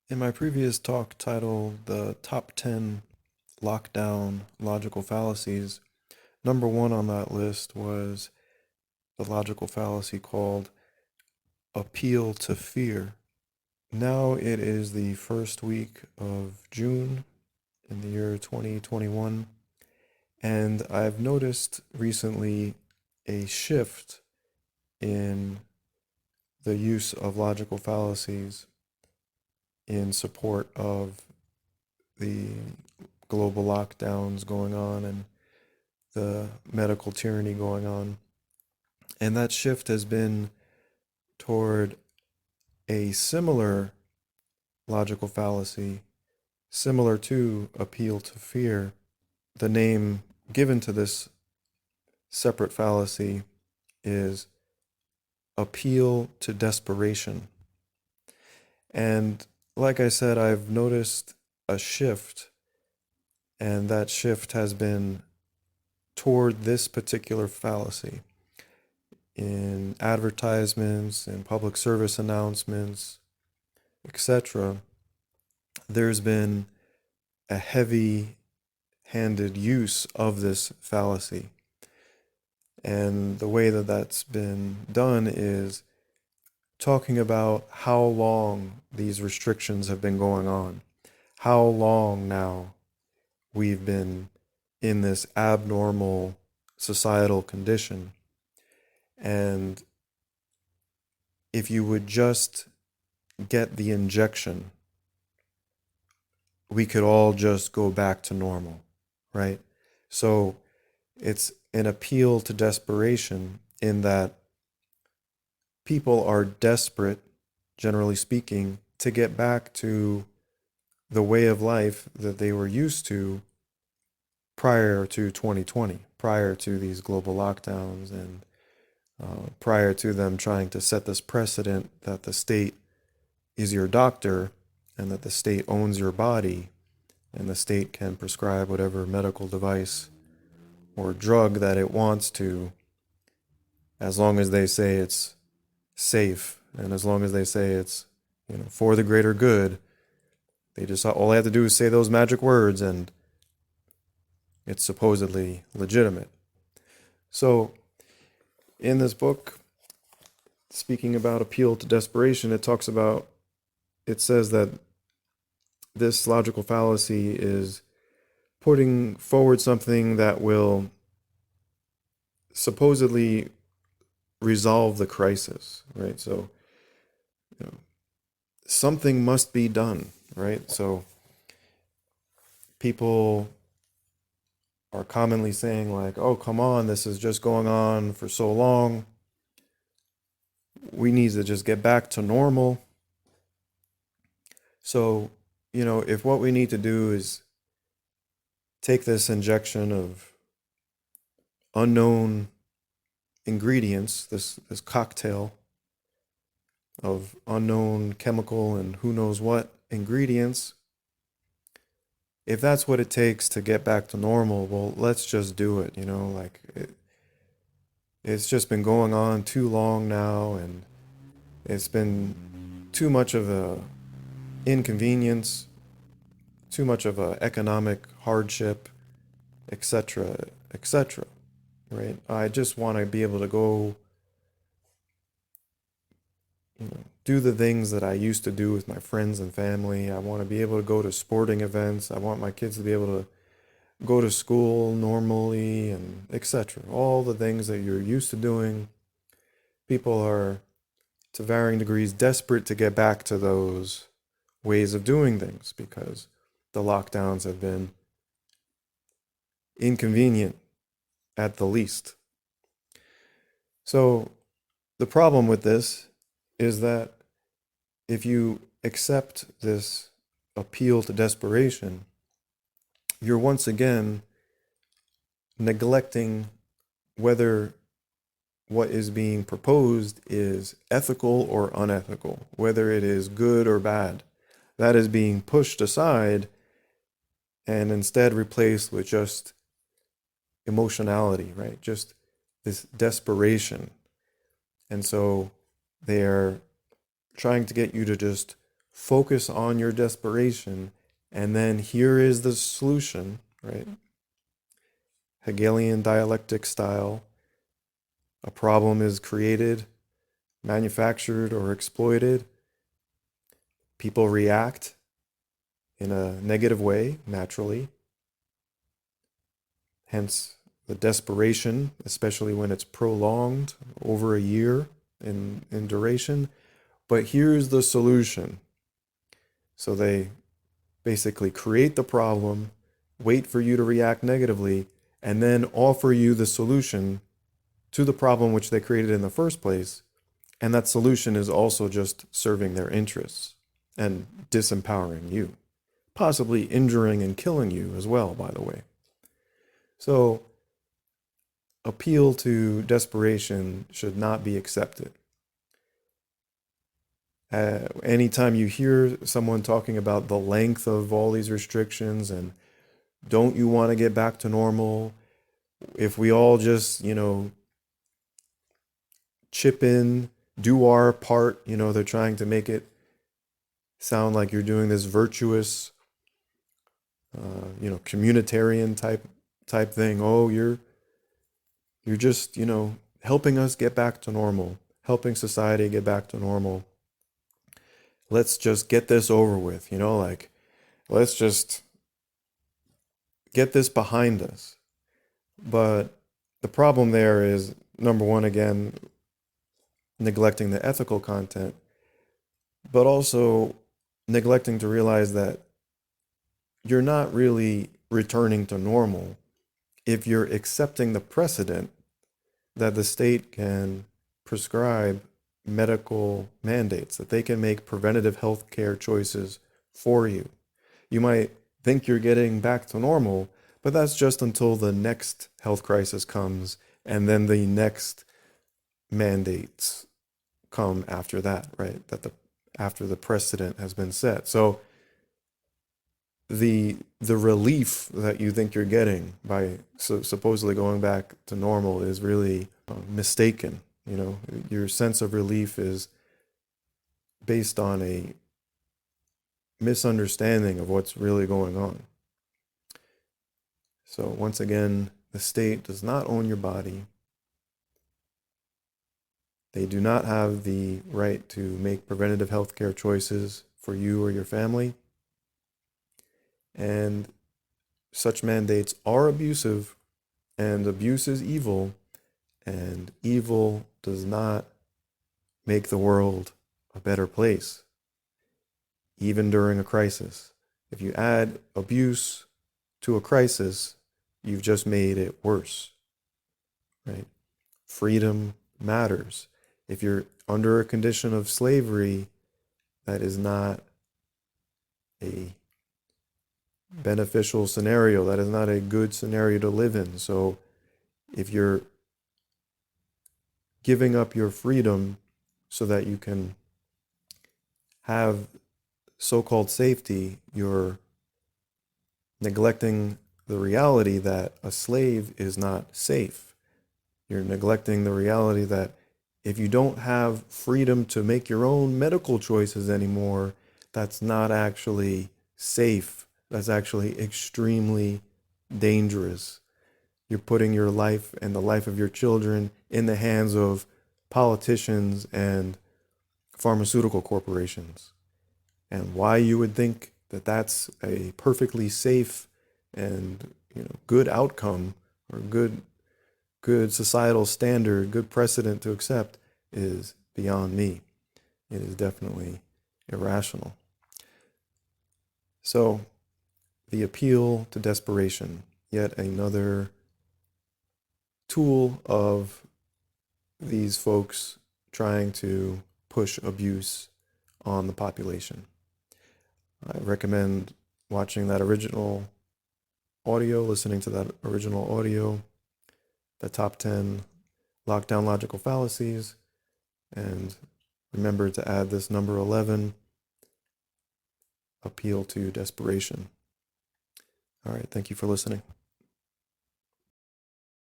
In my previous talk titled The Top 10 Lockdown Logical Fallacies, number one on that list was the logical fallacy called appeal to fear. Now it is the first week of June in the year 2021, and I've noticed recently a shift in the use of logical fallacies in support of the global lockdowns going on and the medical tyranny going on. And that shift has been toward a similar logical fallacy, similar to appeal to fear. The name given to this separate fallacy is appeal to desperation. And like I said, I've noticed a shift, and that shift has been toward this particular fallacy. In advertisements and public service announcements, etc., there's been a heavy-handed use of this fallacy. And the way that that's been done is talking about how long these restrictions have been going on, how long now we've been in this abnormal societal condition. And if you would just get the injection, we could all just go back to normal, right? So it's an appeal to desperation in that people are desperate, generally speaking, to get back to the way of life that they were used to prior to 2020, prior to these global lockdowns, and prior to them trying to set this precedent that the state is your doctor and that the state owns your body and the state can prescribe whatever medical device or drug that it wants to, as long as they say it's safe and as long as they say it's, for the greater good. All they have to do is say those magic words and it's supposedly legitimate. So in this book, speaking about appeal to desperation, it says that this logical fallacy is putting forward something that will supposedly resolve the crisis, right? So, something must be done, right? So people are commonly saying like, oh, come on, this is just going on for so long. We need to just get back to normal. So, if what we need to do is take this injection of unknown ingredients, this cocktail of unknown chemical and who knows what ingredients, if that's what it takes to get back to normal, well, let's just do it, it's just been going on too long now, and it's been too much of a inconvenience, too much of a economic hardship, etc., etc., right? I just want to be able to go, do the things that I used to do with my friends and family. I want to be able to go to sporting events. I want my kids to be able to go to school normally, and etc. All the things that you're used to doing. People are, to varying degrees, desperate to get back to those ways of doing things because the lockdowns have been inconvenient at the least. So the problem with this is that if you accept this appeal to desperation, you're once again neglecting whether what is being proposed is ethical or unethical, whether it is good or bad. That is being pushed aside and instead replaced with just emotionality, right? Just this desperation. And so they're trying to get you to just focus on your desperation, and then here is the solution, right? Hegelian dialectic style. A problem is created, manufactured, or exploited. People react in a negative way, naturally. Hence, the desperation, especially when it's prolonged over a year in duration. But here's the solution. So they basically create the problem, wait for you to react negatively, and then offer you the solution to the problem which they created in the first place. And that solution is also just serving their interests and disempowering you, possibly injuring and killing you as well, by the way. So appeal to desperation should not be accepted. Anytime you hear someone talking about the length of all these restrictions and don't you want to get back to normal, if we all just, chip in, do our part, they're trying to make it sound like you're doing this virtuous, communitarian type thing. Oh, you're just, helping us get back to normal, helping society get back to normal. Let's just get this over with, let's just get this behind us. But the problem there is, number one, again, neglecting the ethical content, but also neglecting to realize that you're not really returning to normal if you're accepting the precedent that the state can prescribe medical mandates, that they can make preventative health care choices for you. You might think you're getting back to normal, but that's just until the next health crisis comes, and then the next mandates come after that, right? After the precedent has been set. So the relief that you think you're getting by supposedly going back to normal is really mistaken. Your sense of relief is based on a misunderstanding of what's really going on. So once again, the state does not own your body. They do not have the right to make preventative health care choices for you or your family. And such mandates are abusive, and abuse is evil, and evil does not make the world a better place, even during a crisis. If you add abuse to a crisis, you've just made it worse, right? Freedom matters. If you're under a condition of slavery, that is not a beneficial scenario. That is not a good scenario to live in. So if you're giving up your freedom so that you can have so-called safety, you're neglecting the reality that a slave is not safe. You're neglecting the reality that if you don't have freedom to make your own medical choices anymore, that's not actually safe. That's actually extremely dangerous. You're putting your life and the life of your children in the hands of politicians and pharmaceutical corporations. And why you would think that that's a perfectly safe and good outcome or good societal standard, good precedent to accept is beyond me. It is definitely irrational. So the appeal to desperation, yet another tool of these folks trying to push abuse on the population. I recommend watching that original audio, listening to that original audio, the top 10 lockdown logical fallacies, and remember to add this number 11, appeal to desperation. All right, thank you for listening.